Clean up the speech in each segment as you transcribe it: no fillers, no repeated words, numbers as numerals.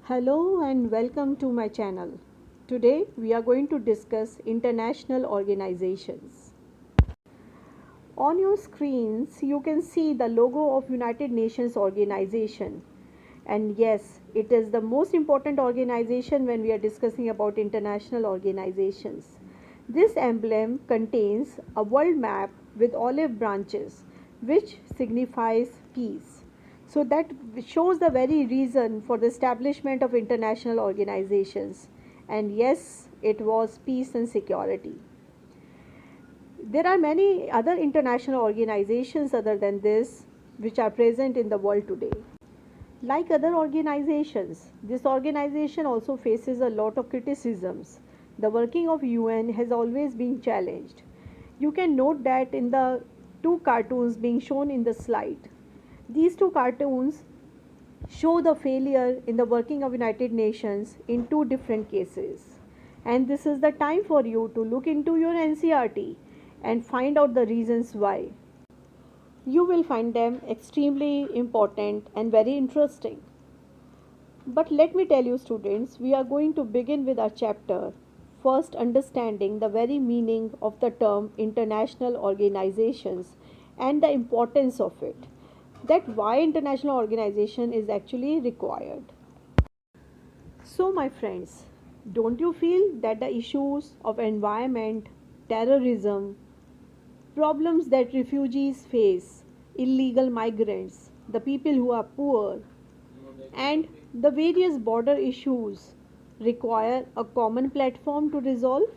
Hello and welcome to my channel. Today we are going to discuss international organizations. On your screens you can see the logo of United Nations organization, and yes, it is the most important organization when we are discussing about international organizations. This emblem contains a world map with olive branches which signifies peace. So that shows the very reason for the establishment of international organizations. And yes, it was peace and security. There are many other international organizations other than this which are present in the world today. Like other organizations, this organization also faces a lot of criticisms. The working of UN has always been challenged. You can note that in the two cartoons being shown in the slide. These two cartoons show the failure in the working of United Nations in two different cases. And this is the time for you to look into your NCERT and find out the reasons why. You will find them extremely important and very interesting. But let me tell you, students, we are going to begin with our chapter, first understanding the very meaning of the term international organizations and the importance of it. That why international organization is actually required. So, my friends, don't you feel that the issues of environment, terrorism, problems that refugees face, illegal migrants, the people who are poor, and the various border issues require a common platform to resolve?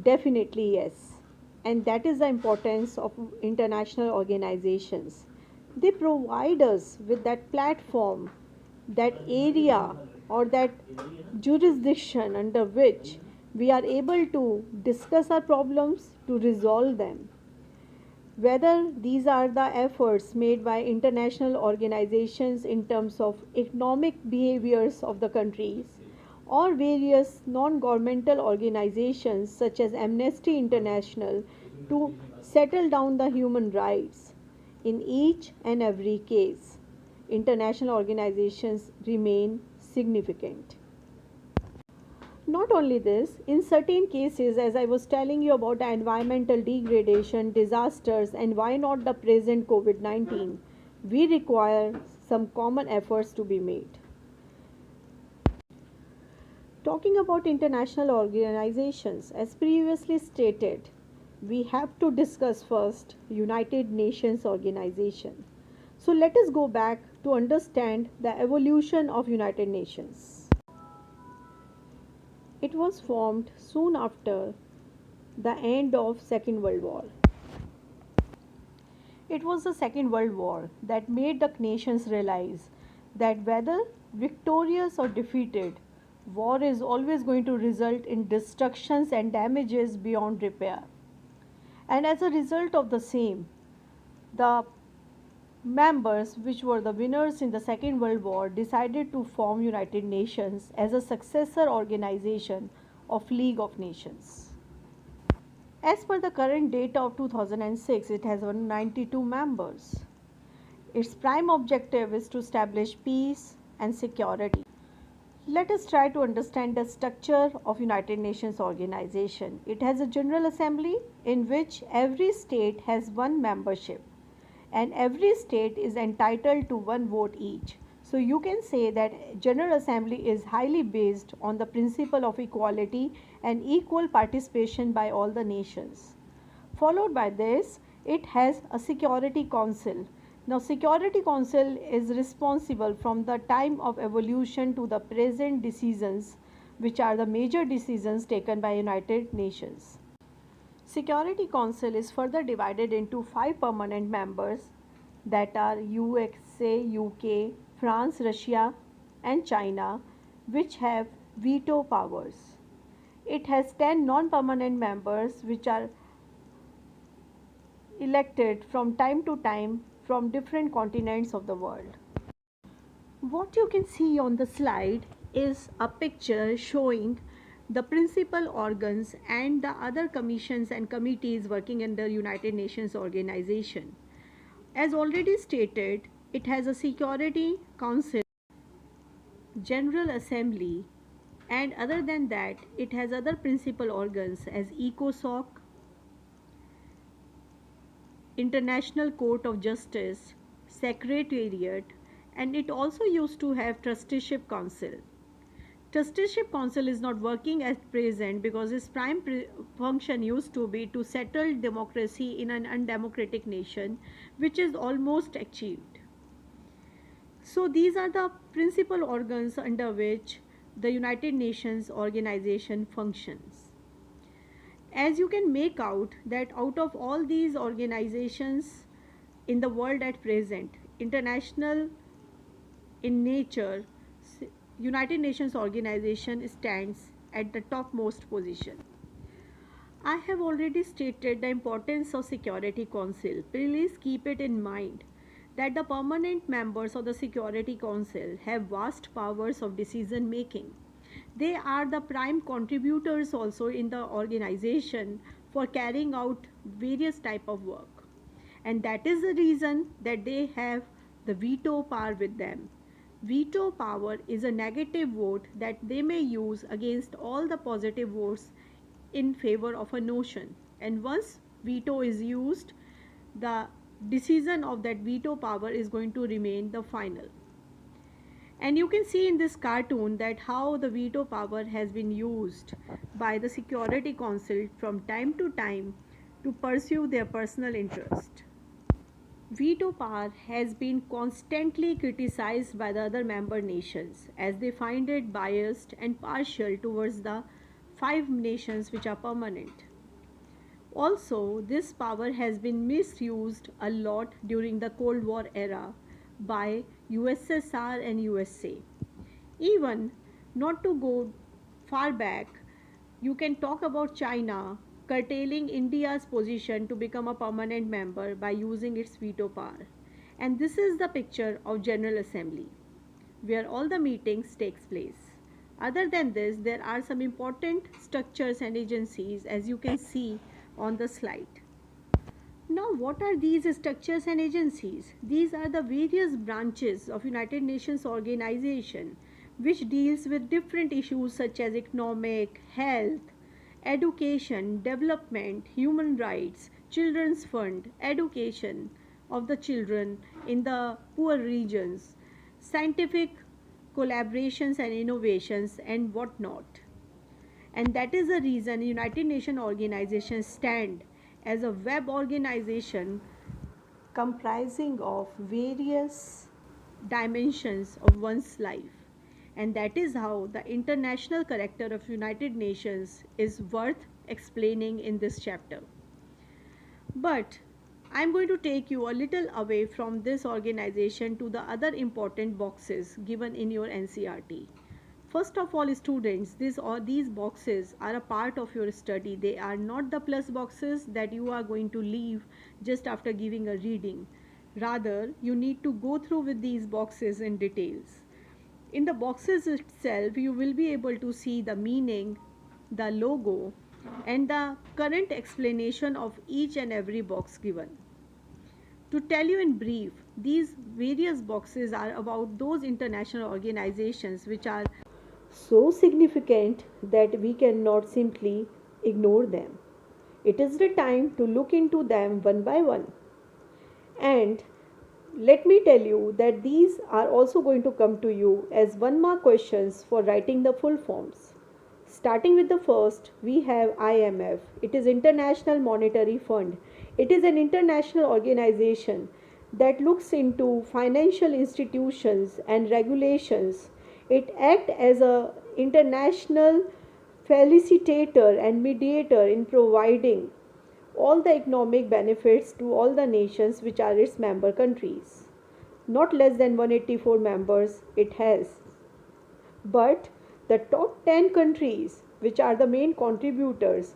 Definitely, yes. And that is the importance of international organizations. They provide us with that platform, that area, or that jurisdiction under which we are able to discuss our problems, to resolve them. Whether these are the efforts made by international organizations in terms of economic behaviors of the countries, or various non governmental organizations such as Amnesty International to settle down the human rights. In each and every case, international organizations remain significant. Not only this, in certain cases, as I was telling you about the environmental degradation, disasters, and why not the present COVID 19, we require some common efforts to be made. Talking about international organizations, as previously stated, we have to discuss first United Nations organization. So let us go back to understand the evolution of United Nations. It was formed soon after the end of Second World War. It was the Second World War that made the nations realize that whether victorious or defeated, war is always going to result in destructions and damages beyond repair. And as a result of the same, the members, which were the winners in the Second World War, decided to form United Nations as a successor organization of League of Nations. As per the current data of 2006, it has 192 members. Its prime objective is to establish peace and security. Let us try to understand the structure of United Nations organization. It has a General Assembly in which every state has one membership, and every state is entitled to one vote each. So you can say that General Assembly is highly based on the principle of equality and equal participation by all the nations. Followed by this, it has a Security Council. Now, Security Council is responsible from the time of evolution to the present decisions, which are the major decisions taken by United Nations. Security Council is further divided into 5 permanent members, that are USA, UK, France, Russia, and China, which have veto powers. It has 10 non-permanent members which are elected from time to time from different continents of the world. What you can see on the slide is a picture showing the principal organs and the other commissions and committees working in the United Nations organization. As already stated, it has a Security Council General Assembly, and other than that, it has other principal organs as ECOSOC, International Court of Justice, Secretariat, and it also used to have Trusteeship Council. Trusteeship Council is not working at present because its prime function used to be to settle democracy in an undemocratic nation, which is almost achieved. So these are the principal organs under which the United Nations organization functions. As you can make out that out of all these organizations in the world at present, international in nature, United Nations organization stands at the topmost position. I have already stated the importance of Security Council. Please keep it in mind that the permanent members of the Security Council have vast powers of decision making. They are the prime contributors also in the organization for carrying out various type of work. And that is the reason that they have the veto power with them. Veto power is a negative vote that they may use against all the positive votes in favor of a notion. And once veto is used, the decision of that veto power is going to remain the final. And you can see in this cartoon that how the veto power has been used by the Security Council from time to time to pursue their personal interest. Veto power has been constantly criticized by the other member nations as they find it biased and partial towards the 5 nations which are permanent. Also, this power has been misused a lot during the Cold War era by USSR and USA. Even not to go far back, you can talk about China curtailing India's position to become a permanent member by using its veto power. And this is the picture of General Assembly, where all the meetings takes place. Other than this, there are some important structures and agencies as you can see on the slide. Now, what are these structures and agencies? These are the various branches of United Nations organization which deals with different issues such as economic, health, education, development, human rights, children's fund, education of the children in the poor regions, scientific collaborations and innovations and whatnot. And that is the reason United Nations organization stand as a web organization comprising of various dimensions of one's life. And that is how the international character of United Nations is worth explaining in this chapter. But I am going to take you a little away from this organization to the other important boxes given in your NCERT. First of all, students, these boxes are a part of your study. They are not the plus boxes that you are going to leave just after giving a reading. Rather, you need to go through with these boxes in details. In the boxes itself, you will be able to see the meaning, the logo, and the current explanation of each and every box given. To tell you in brief, these various boxes are about those international organizations which are so significant that we cannot simply ignore them. It is the time to look into them one by one. And let me tell you that these are also going to come to you as 1-mark questions for writing the full forms. Starting with the first, we have IMF. It is International Monetary Fund. It is an international organization that looks into financial institutions and regulations. It acts as an international facilitator and mediator in providing all the economic benefits to all the nations which are its member countries. Not less than 184 members it has. But the top 10 countries, which are the main contributors,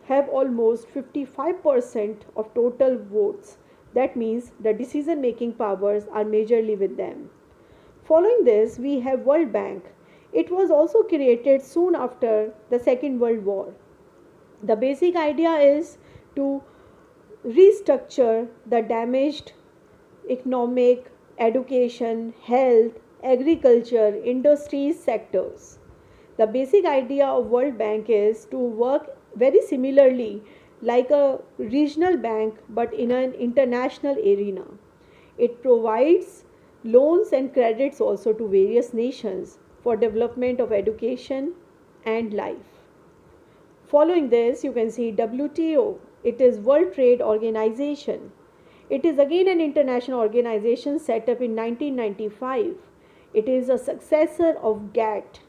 have almost 55% of total votes. That means the decision making powers are majorly with them. Following this, we have World Bank. It was also created soon after the Second World War. The basic idea is to restructure the damaged economic, education, health, agriculture, industries, sectors. The basic idea of World Bank is to work very similarly like a regional bank but in an international arena. It provides loans and credits also to various nations for development of education and life. Following this, you can see WTO. It is World Trade Organization. It is again an international organization set up in 1995. It is a successor of GATT.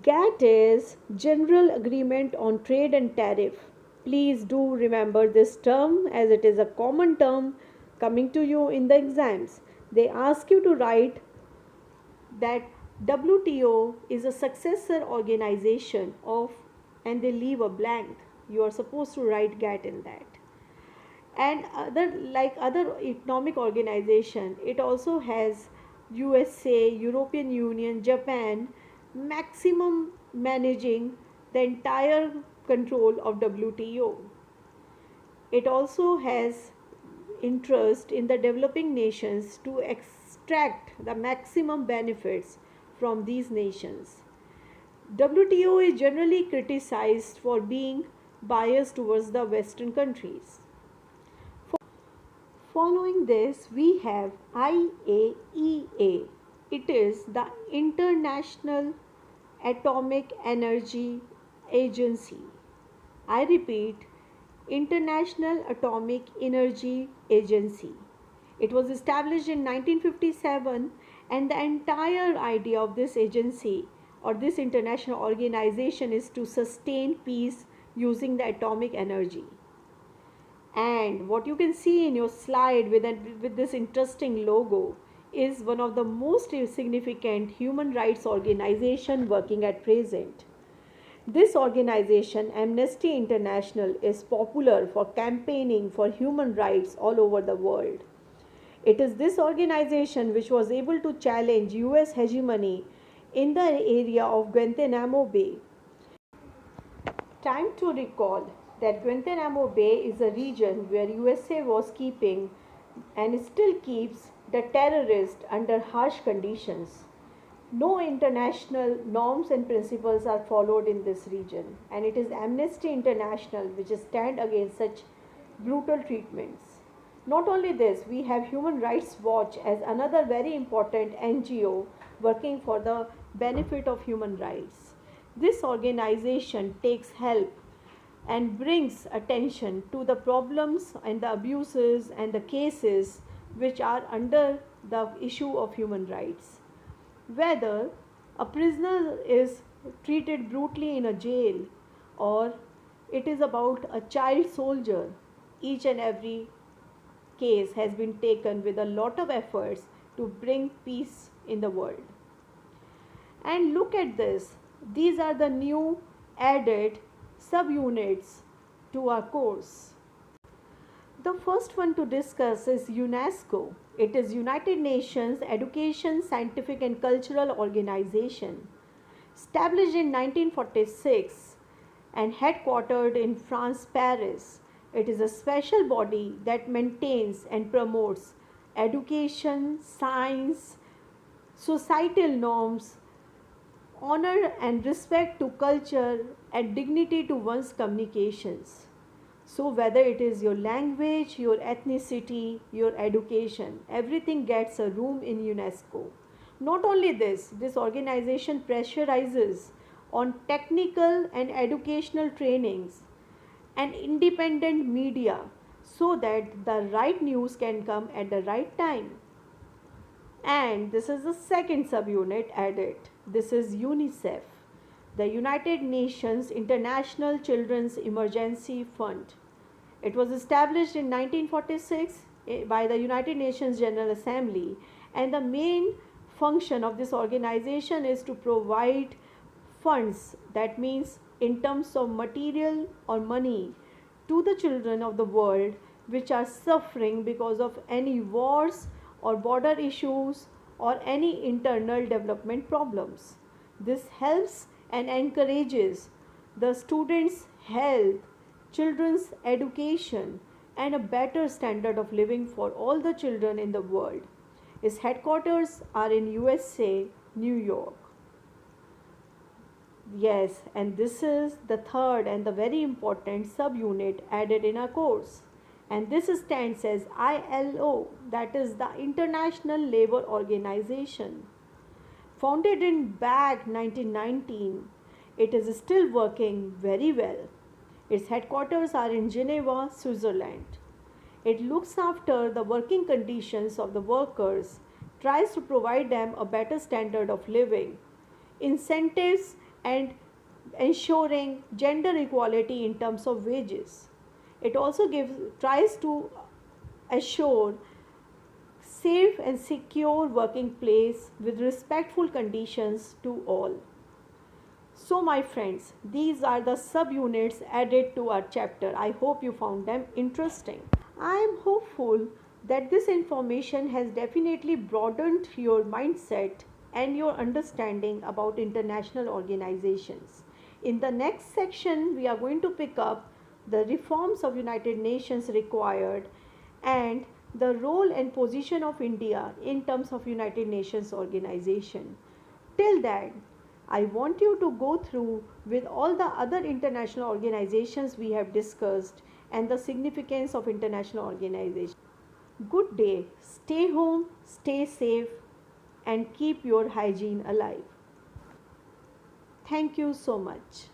GATT is General Agreement on Trade and Tariff. Please do remember this term as it is a common term coming to you in the exams. They ask you to write that WTO is a successor organization of, and they leave a blank. You are supposed to write GATT in that. And other economic organization, it also has USA, European Union, Japan, maximum managing the entire control of WTO. It also has interest in the developing nations to extract the maximum benefits from these nations. WTO is generally criticized for being biased towards the Western countries. Following this, we have IAEA. It is the International Atomic Energy Agency. I repeat, International Atomic Energy Agency. It was established in 1957, and the entire idea of this agency or this international organization is to sustain peace using the atomic energy. And what you can see in your slide with this interesting logo is one of the most significant human rights organization working at present. This organization, Amnesty International, is popular for campaigning for human rights all over the world. It is this organization which was able to challenge US hegemony in the area of Guantanamo Bay. Time to recall that Guantanamo Bay is a region where USA was keeping and still keeps the terrorists under harsh conditions. No international norms and principles are followed in this region, and it is Amnesty International which stands against such brutal treatments. Not only this, we have Human Rights Watch as another very important NGO working for the benefit of human rights. This organization takes help and brings attention to the problems and the abuses and the cases which are under the issue of human rights. Whether a prisoner is treated brutally in a jail or it is about a child soldier, each and every case has been taken with a lot of efforts to bring peace in the world. And look at this, these are the new added subunits to our course. The first one to discuss is UNESCO. It is United Nations Education, Scientific and Cultural Organization. Established in 1946 and headquartered in France, Paris, it is a special body that maintains and promotes education, science, societal norms, honor and respect to culture and dignity to one's communications. So whether it is your language, your ethnicity, your education, everything gets a room in UNESCO. Not only this, this organization pressurizes on technical and educational trainings and independent media so that the right news can come at the right time. And this is the second subunit added. This is UNICEF, the United Nations International Children's Emergency Fund. It was established in 1946 by the United Nations General Assembly, and the main function of this organization is to provide funds, that means in terms of material or money, to the children of the world which are suffering because of any wars or border issues or any internal development problems. This helps and encourages the students' health, children's education, and a better standard of living for all the children in the world. Its headquarters are in USA, New York. Yes, and this is the third and the very important subunit added in our course. And this stands as ILO, that is the International Labour Organization. Founded in back 1919, it is still working very well. Its headquarters are in Geneva, Switzerland. It looks after the working conditions of the workers, tries to provide them a better standard of living, incentives, and ensuring gender equality in terms of wages. It also tries to assure safe and secure working place with respectful conditions to all. So my friends, these are the subunits added to our chapter. I hope you found them interesting. I am hopeful that this information has definitely broadened your mindset and your understanding about international organizations. In the next section, we are going to pick up the reforms of United Nations required and the role and position of India in terms of United Nations organization. Till then, I want you to go through with all the other international organizations we have discussed and the significance of international organizations. Good day, stay home, stay safe, and keep your hygiene alive. Thank you so much.